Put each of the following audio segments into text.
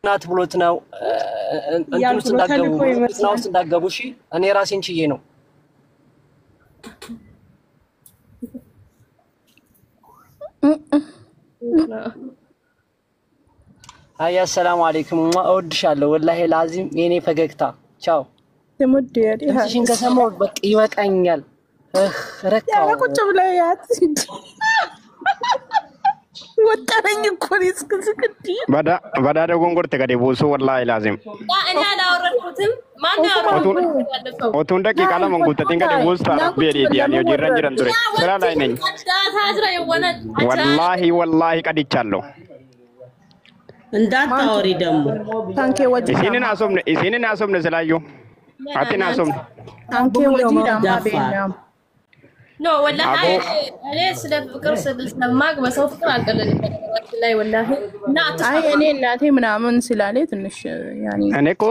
ናት ብሎት ነው እንትን እንዳገቡ እሺ እኔ ራሴን ችዬ ነው አያ ሰላም አለይኩም እወድሻለሁ ወላሂ ላዚም የኔ ፈገግታ ቻው ተሙድ ያዲ እሺን ከሰማው በቃ ይወቃኛል ረካው ያ ቁጭ ብለያት ወጣኝ እኮ እስክስክቲ ባዳ ደጎንጎርተ ገደ ቦሶ ወላሂ ላዚም እኔ አላወረድኩትም ማን ያወረደው ኦቱን ደቂቃ ለመንጉተቲን ገደ ቦስ ታረብ ቤዲ ያለው ጅረን ዱሬ ስራ ላይ ነኝ ወላሂ ቀድቻለሁ እንዳታወሪ ደሞ ታንኬ ወጂ ኢሲንን አሶምነ ስላዩ አቲና አሶምነ ታንኬ ወጂ ዳማ ቤና ኖ ወላሂ እኔ ስለ ፍቅር ስለማግ በሰው ፍቅር አልቀለልም ላይ ወላሂ አይ እኔ እናቴ ምናምን ስላለ ትንሽ ያኒ እኔ እኮ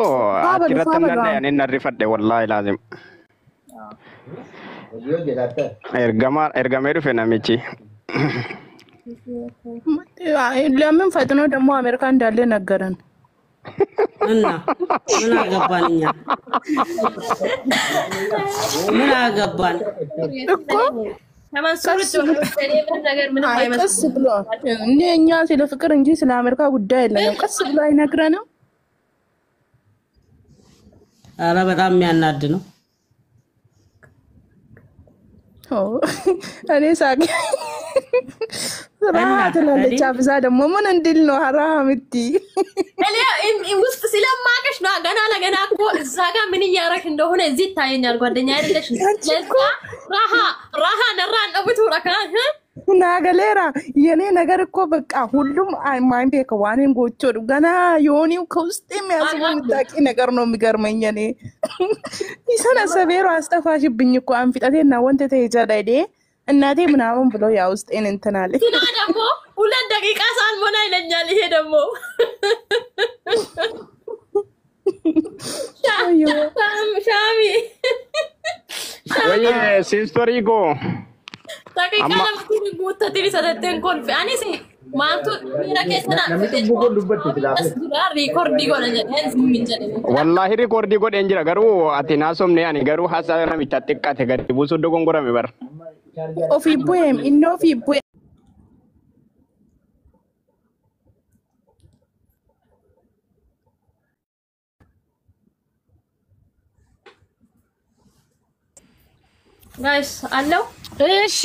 አጥረተና ያኔ ነርፈደ ወላሂ ላዚም ኤርጋሜሩ ፈናሚቺ ለምን ፈጥኖ ደግሞ አሜሪካ እንዳለ ነገረን እና ምን አገባንኛ ምን አገባን እኮ ተማንሱር ምን ነገር ምንም አይመስልም ብሎ እኛ ስለ ፍቅር እንጂ ስለ አሜሪካ ጉዳይ የለንም ቀስ ብሎ አይነግረንም አረ በጣም የሚያናድ ነው እኔ ሳቂ ራሃት ለለቻ ብዛ ደግሞ ምን እንድል ነው ሐራምቲ እኔ ውስጥ ስለማቀሽ ነው ገና ለገና እኮ እዛ ጋር ምን ያረክ እንደሆነ እዚህ ታየኛል ጓደኛ አይደለሽ ራሃ ነራን ነው ብትወራካ ናገሌራ የኔ ነገር እኮ በቃ ሁሉም ማይንዴ ከዋኔን ጎቾ ገና የሆነው ከውስጥ የሚያስበው ምታቂ ነገር ነው የሚገርመኝ እኔ ይሰና ሰቤሮ አስተፋሽብኝ እኮ አንፊጣቴና ወንተ ተይጃዳይዴ እናቴ ምናምን ብሎ ያው ውስጤን እንተናለ እና ደግሞ 2 ደቂቃ ሳልሞላ ይለኛል ይሄ ደግሞ ሻሚ ወይ ሲስቶሪጎ ደቂቃ ለምን ጉተትሪ ሰደተን ኮልፍ አኒሲ ማንቱ ሚራከሰና ሪኮርድ ይጎነኝ ወላሂ ሪኮርድ ይጎደኝ ጅራ ገሩ አቲና ሶምኔ ያኒ ገሩ ሐሳበና ሚታጥቃተ ገዲ ቡሱ ደጎንጎራ ሚበር ኦፊ ቦም ኢኖፊ ቦ ጋይስ አለው እሺ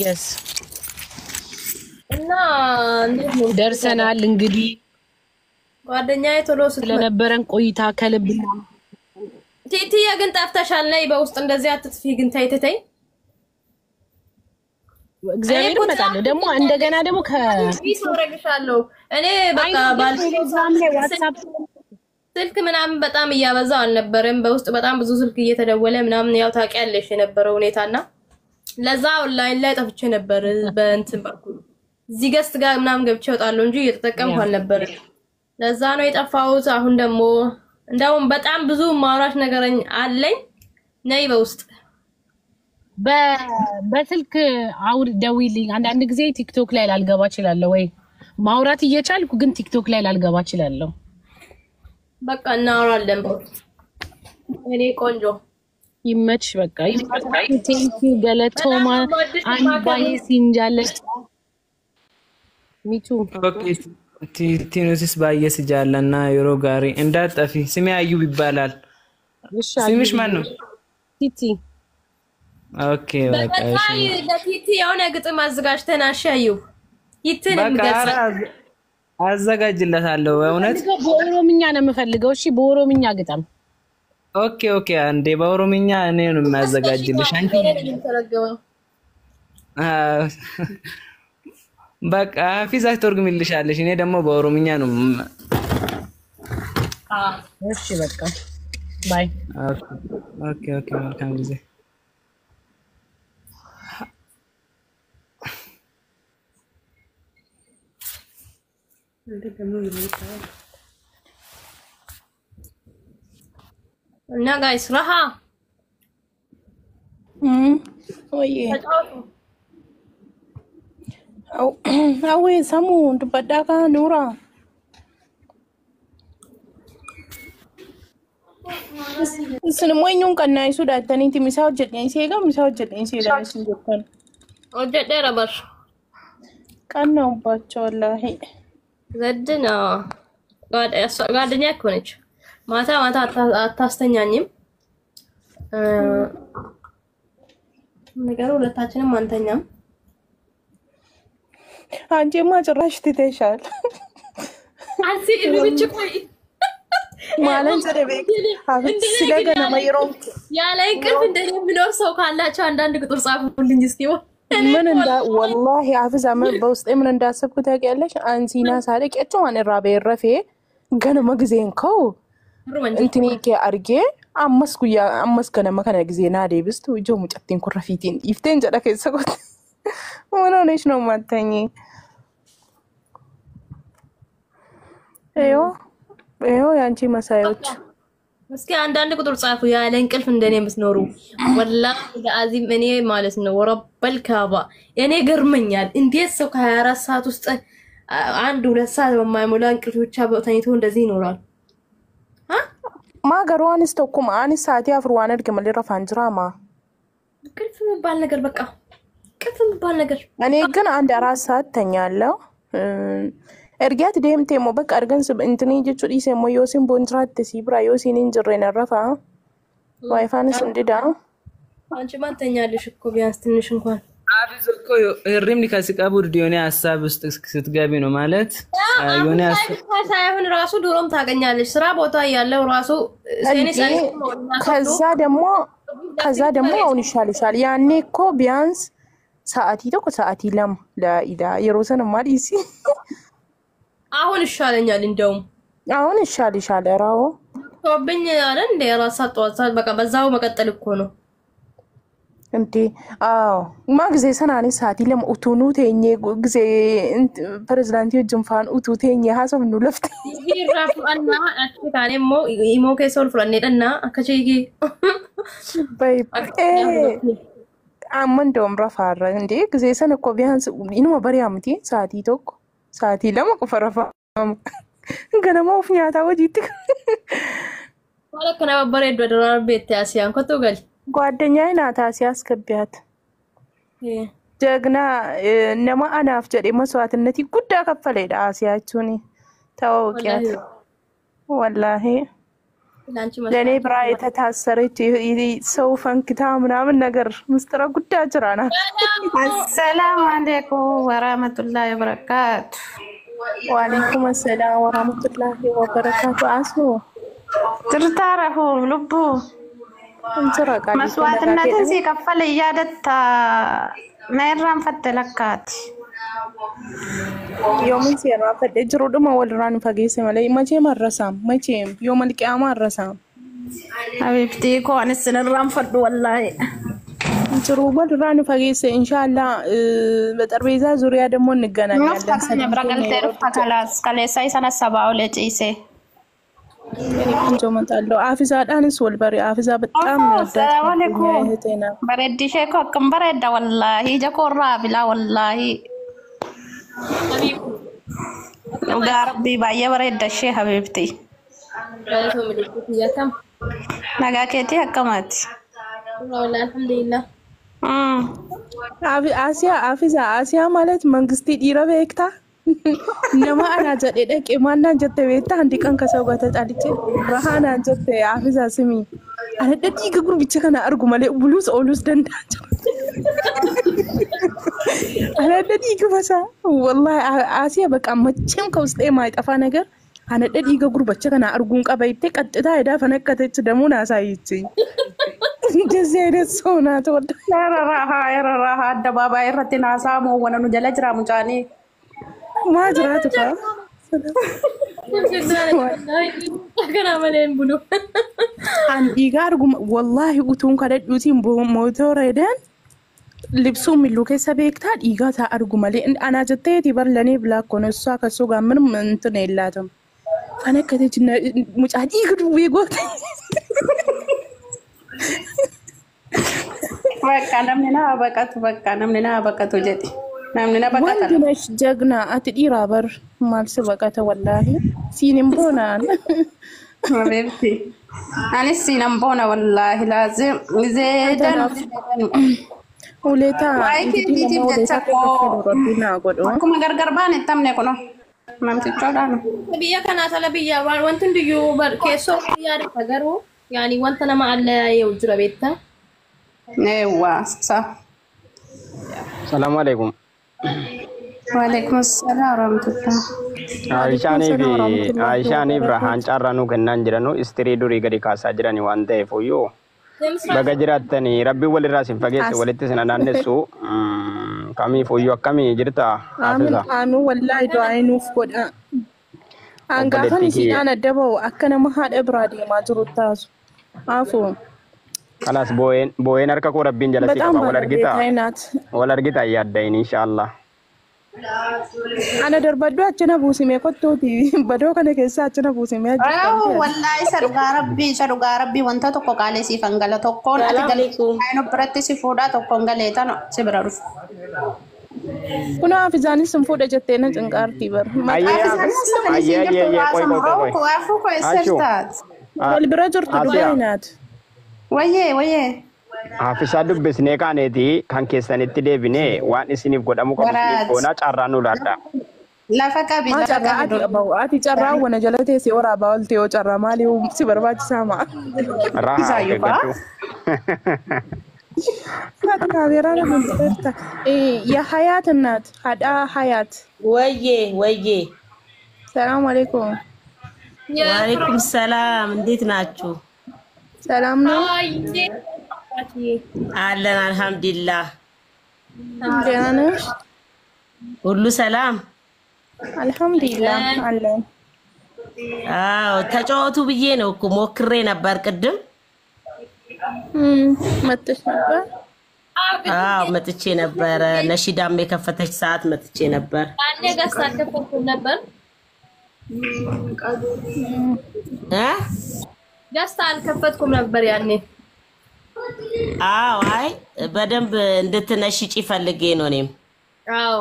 yes እና እንዴት ነው ደርሰናል እንግዲህ ጓደኛዬ ቶሎ ስለነበረን ቆይታ ከልብ ቲቲ ግን ጠፍተሻል ነይ በውስጥ እንደዚህ አትጥፊ ግን ታይተተኝ እግዚአብሔር መጣለ ደግሞ እንደገና ደግሞ ከይሶረግሻለሁ እኔ በቃ ባልዛም ላይ ዋትስአፕ ስልክ ምናምን በጣም እያበዛው አልነበረም በውስጥ በጣም ብዙ ስልክ እየተደወለ ምናምን ያው ታውቂያለሽ የነበረው ሁኔታና ለዛ ኦንላይን ላይ ጠፍቼ ነበር በእንትን በኩል እዚህ ገስት ጋር ምናምን ገብቼ ወጣለሁ እንጂ እየተጠቀምኩ አልነበረም ለዛ ነው የጠፋሁት አሁን ደግሞ እንደውም በጣም ብዙ ማውራሽ ነገረኝ አለኝ ነይ በውስጥ በስልክ አውር ደውይልኝ አንዳንድ ጊዜ ቲክቶክ ላይ ላልገባ እችላለሁ ወይ ማውራት እየቻልኩ ግን ቲክቶክ ላይ ላልገባ እችላለሁ በቃ እናወራለን እኔ ቆንጆ ይመች በቃ ቴንኪ ገለቶማ አንባይ ሲንጃለች ሚቱ ኦኬ ቲኖሲስ ባየስ ጃለና ዩሮ ጋሪ እንዳጠፊ ስሜ አዩብ ይባላል ስምሽ ማን ነው ቲቲ ኦኬ በቃ እሺ ለቲቲ የሆነ ግጥም አዘጋጅተን አሻዩ ይትንም ገጽ አዘጋጅለታለሁ በእውነት በኦሮምኛ ነው የምፈልገው እሺ በኦሮምኛ ግጥም ኦኬ አንዴ በኦሮምኛ እኔ ነው የማዘጋጅልሽ አንቺ በቃ ፊዛህ ተርጉምልሻለሽ እኔ ደግሞ በኦሮምኛ ነው እሺ በቃ ባይ ኦኬ መልካም ጊዜ እና ጋይስ ረሃ ወይ Awee samuu dubbadhaa kaa Nuuraa. Isin immoo eenyuun qannaa isuu dhaattaniiti misaa hojjedheensi eegaa misaa hojjedheensi eegaa isin jettan. Hojjedheera bar. Qannaa ubbacha wallaahi. ዘድና ጓደኛ እኮ ነች። ማታ ማታ አታስተኛኝም። ነገሩ ሁለታችንም አንተኛም። አንቺማ ጭራሽ ትተሻል። አንቺ ልብጭ ቆይ ማለን ዘደበክ ስለገና ማይሮም ያለ እንቅልፍ እንደሚኖር ሰው ካላችሁ አንዳንድ ቁጥር ጻፉልኝ እስኪ። ምን እንዳ ወላሂ አፍዛ ምን በውስጤ ምን እንዳሰብኩ ታውቂያለሽ? አንሲና ሳለቀቸው ማን ራበ ረፌ ገነመ ጊዜን ከው እንትኒ ከአርጌ አምስት ገነመ ከነ ጊዜና ዴብስቱ ጆ ሙጨቲን ኩረፊቲን ይፍቴን ጀዳ ከሰቆት ምን ሆነሽ ነው ማተኝ? ኤዮ ያንቺ መሳዮች እስኪ አንዳንድ ቁጥር ጻፉ ያለ እንቅልፍ እንደኔ የምትኖሩ ወላሂ ለአዚም እኔ ማለት ነው ወረበል ካባ እኔ ገርመኛል። እንዴት ሰው ከ24 ሰዓት ውስጥ አንድ 2 ሰዓት በማይሞላ እንቅልፍ ብቻ ተኝቶ እንደዚህ ይኖራል? ማገሯንስ ተኩም አንስ ሰዓት ያፍሩዋን እርግመል ረፋንጅራማ እንቅልፍ የሚባል ነገር በቃ እንቅልፍ የሚባል ነገር እኔ ግን አንድ 4 ሰዓት ተኛለሁ። ergat deemte mo bakka argan sub intini jechu dise mo yosin bontratte sibra yosin injire narafa ዋይፋን እንደዳ አንቺ ማንተኛለሽ እኮ ቢያንስ ትንሽ እንኳን አብዝ እኮ ሪምኒ ከስቃቡ ዲዮኔ ሐሳብ ውስጥ ስትገቢ ነው ማለት ዮኔ ሳይሆን ራሱ ዶሮም ታገኛለሽ ስራ ቦታ ያለው ራሱ ሴኔስ ከዛ ደግሞ አሁን ይሻልሻል። ያኔ እኮ ቢያንስ ሰዓቲ ተቆ ሰዓቲ ለም ለኢዳ የሮሰን ማዲሲ አሁን ይሻለኛል። እንደውም አሁን ይሻልሻል። ራው ቶብኝ አለ እንደ ራስ አጥዋታል በቃ በዛው መቀጠል እኮ ነው እንዴ። አዎ ማግዜ ሰናኒ ሰዓቲ ለም ኡቱኑ ተኘ ግዜ ፕሬዝዳንት ጅንፋን ኡቱ ተኘ ሐሳብ ነው ለፍት ይራፍ አና አጥታኔሞ ኢሞኬ ሶል ፍለኔደና አከቺጊ በይ አመንዶም ረፋራ እንዴ ግዜ ሰነ እኮ ቢያንስ ኢንሞ በሪያምቲ ሰዓቲ ቶክ ሰዓቲ ለማ ቆፈረፋ ገነማ ወፍኛታ ወጂት ማለት ከና በሬድ ወደራር ቤት ያሲያን ኮቶገል ጓደኛዬ ናት አስያስከቢያት ጀግና ነማ አናፍ ጀዴ መስዋዕትነት ይጉዳ ከፈለዳ አስያቹኒ ታውቂያት ወላሂ ለኔ ብራ የተታሰረች ሰው ፈንክታ ምናምን ነገር ምስጥራ ጉዳ ጅራና السلام عليكم ورحمة الله وبركاته. وعليكم السلام ورحمة الله وبركاته. عسو ترتارفوا لبو مسوات النتنسي كفل إيادة ميران فتلكات يوم سيرا فتجرو دم والران فقيسي ملاي ما جيم الرسام ما جيم يوم القيامة الرسام حبيبتي كون السنران فد والله جروب الران فقيسي إن شاء الله بتربيزة زوريا دمون نجنا نفتح نبرقل تعرف خلاص كله ساي سنة 7 ولا جيسي جو ما تعلو عافزة أنا سول بري عافزة بتأم السلام عليكم بردي شيكو كم برد والله جاكو رابلا والله يا ربي بايا برد الشيء حبيبتي نجاكتي حكمت والله الحمد لله آسيا مالت منغستي ديرا بيكتا نما أنا جد إدك إيماننا جد بيتا عندك أنك سوغا تتعليك رهانا جد عافزة سمي أنا تدي كقول بيتشكنا أرجو مالي بلوز أولوز دندا أنا تدي كفاسا والله آسيا بك أما تشم كوست إيه ما يتفا نجر أنا تدي كقول بيتشكنا أرجو كبايتك أتدا إذا فنك تتدمونا سايتي جزيرة سونا تود يا راها الدبابة يرتنا سامو ونحن جلجرا مجاني ما جراتك كنا ملين بلو عن إيجاركم والله أتون كده دوتين بموتور يدين لبسوا من لوكي سبيكتات إيجاتا أرجو ملي أنا جتيتي برلني بلا كونسوا كسوغا من تنيلاتهم أنا كده جنا مش عادي يقولوا بيقول بكا نمنا بكت جدي namni na baqata ወንድነሽ ጀግና አትዲራ በር ማልስ በቀተ ወላሂ ሲኒም ቦናን Habibti. Anis sinambona wallahi lazim. Zedan. Uleta. Wai kiti jecha ko. Akkuma gargar baane tamne kono. Mamti chodaan. Biyya kana tala biyya wanti ndiyu kesso yaada tagaru yani wanta nama alla yewjura betta. Ewa sa. Assalamu alaikum. Waalaikum assalam warahmatullah. Aishaanii Ibrahim carraanuu kennaan jiranu istirii durii gadi kaasaa jirani waan ta'eef iyyuu baga jiraattanii rabbi walirraa sin fageesse walitti sin anaannessu kamiif iyyuu akkamii jirta haafisa. Aanu wallaahi du'aa nuuf godha. Hangaafan isin adda bahu akka nama haadha biraa deemaa jiru taasu. Afoo. Kalaas boo'een harka koo rabbiin jalatti qaba wal argita yaaddayin inshallah. Ana darbaddu achana buusime kottooti badoo kana keessa achana buusime ajjaa wallahi sadugaa rabbi wanta tokko qaalee si fangala tokkoon ati galeeku ayno biratti si fuudha tokkoon galeetan si bira dhufu kuna afizaanis sin fuudha jettee na cinqaartii bar wal bira jirtu dhugainaat wayyee Haafisa dubbisnee kaaneeti kan keessanitti deebinee waan isiniif godhamu qabu goona carraa nu laadha. Lafa qabi lafa qabi. Ati carraa wana jala teessee waraabaa ooltee yoo carraa maali si barbaachisaa ma'a. Rahaa eeggatu. Kaameeraa nama jirta. Ya Hayaat እናት ሀዳ ሀያት ወዬ ሰላም አለይኩም። ወአለይኩም ሰላም እንዴት ናችሁ? ሰላም ነው። አለን አልহামዱሊላህ። ደህና ነሽ? ሁሉ ሰላም አልহামዱሊላህ አለን። አዎ ተጫወቱ ብዬ ነው እኮ ሞክሬ ነበር ቅድም። መጥተሽ ነበር? አዎ መጥቼ ነበር። ነሺዳም የከፈተች ሰዓት መጥቼ ነበር። አንዴ ገዝታ አልከፈትኩም ነበር ገዝታ አልከፈትኩም ነበር ያኔ። አዎ አይ በደንብ እንድትነሽጪ ፈልጌ ነው እኔም። አዎ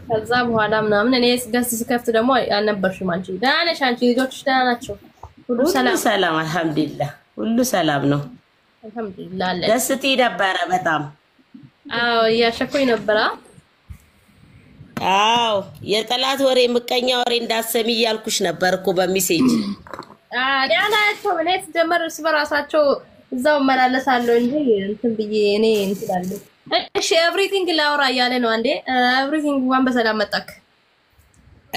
ከዛ በኋላ ምናምን እኔ ገዝት ስከፍት ደግሞ አልነበርሽም አንቺ። ደህና ነሽ አንቺ? ልጆችሽ ደህና ናቸው? ሁሉ ሰላም አልহামዱሊላህ ሁሉ ሰላም ነው አልহামዱሊላህ። ደስቲ ነበረ በጣም። አዎ ያሸኩኝ ነበር። አዎ የጠላት ወሬ ምቀኛ ወሬ እንዳሰሚ ያልኩሽ ነበር እኮ በሚሴጅ። ደህና ናቸው። እኔ ተጀመረ ስበራሳቸው እዛው መላለሳለሁ እንጂ እንትን ብዬ እኔ እንትላለሁ። እሺ ኤቭሪቲንግ ላውራ እያለ ነው አንዴ። ኤቭሪቲንግ ዋን በሰላም መጣክ።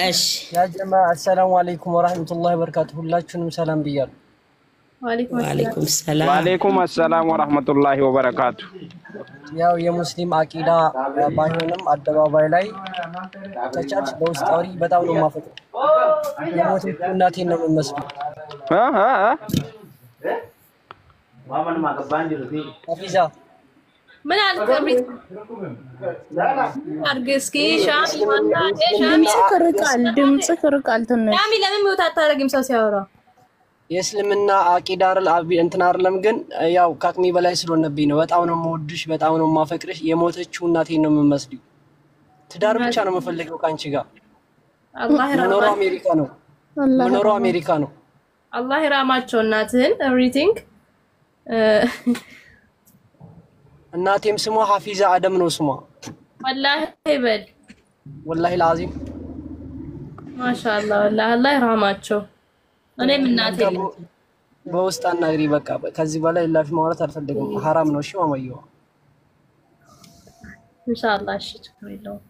እሺ ያ ጀማዓ አሰላሙ አለይኩም ወራህመቱላሂ ወበረካቱ። ሁላችሁንም ሰላም ብያለሁ። ወአለይኩም ሰላም። ወአለይኩም ሰላም ወራህመቱላሂ ወበረካቱ። ያው የሙስሊም አቂዳ ባይሆንም አደባባይ ላይ ተቻች በውስጥ አውሪ በጣም ነው ማፈቀው። የሞተች እናቴን ነው የምመስለው። ማማን ማቀባን ጅሩቲ አፊዛ ምን አልከብሪት አርገስኪ ሻሚ ማና ድምጽ ክርቃል ትንሽ ሻሚ ለምን ሚውት አታረግም ሰው ሲያወራ? የእስልምና አቂዳ እንትን አይደለም ግን ያው ከአቅሜ በላይ ስለሆነብኝ ነው። በጣም ነው የምወድሽ፣ በጣም ነው የማፈቅርሽ። የሞተችው እናቴን ነው የምመስለው። ትዳር ብቻ ነው የምፈልገው ካንቺ ጋር። አላህ መኖሩ አሜሪካ ነው። መኖሩ አሜሪካ ነው። አላህ ይራማቸው እናትህን ኤቭሪቲንግ። እናቴም ስሟ ሐፊዛ አደም ነው ስሟ። ወላሂ ይበል ወላሂ العظيم ማሻአላህ ወላሂ አላህ ይራማቸው። እኔም እናቴ በውስጥ አናግሪ በቃ ከዚህ በላይ ላፊ ማውራት አልፈልግም። ሐራም ነው። እሺ ማማየው ኢንሻአላህ እሺ ችግር የለውም።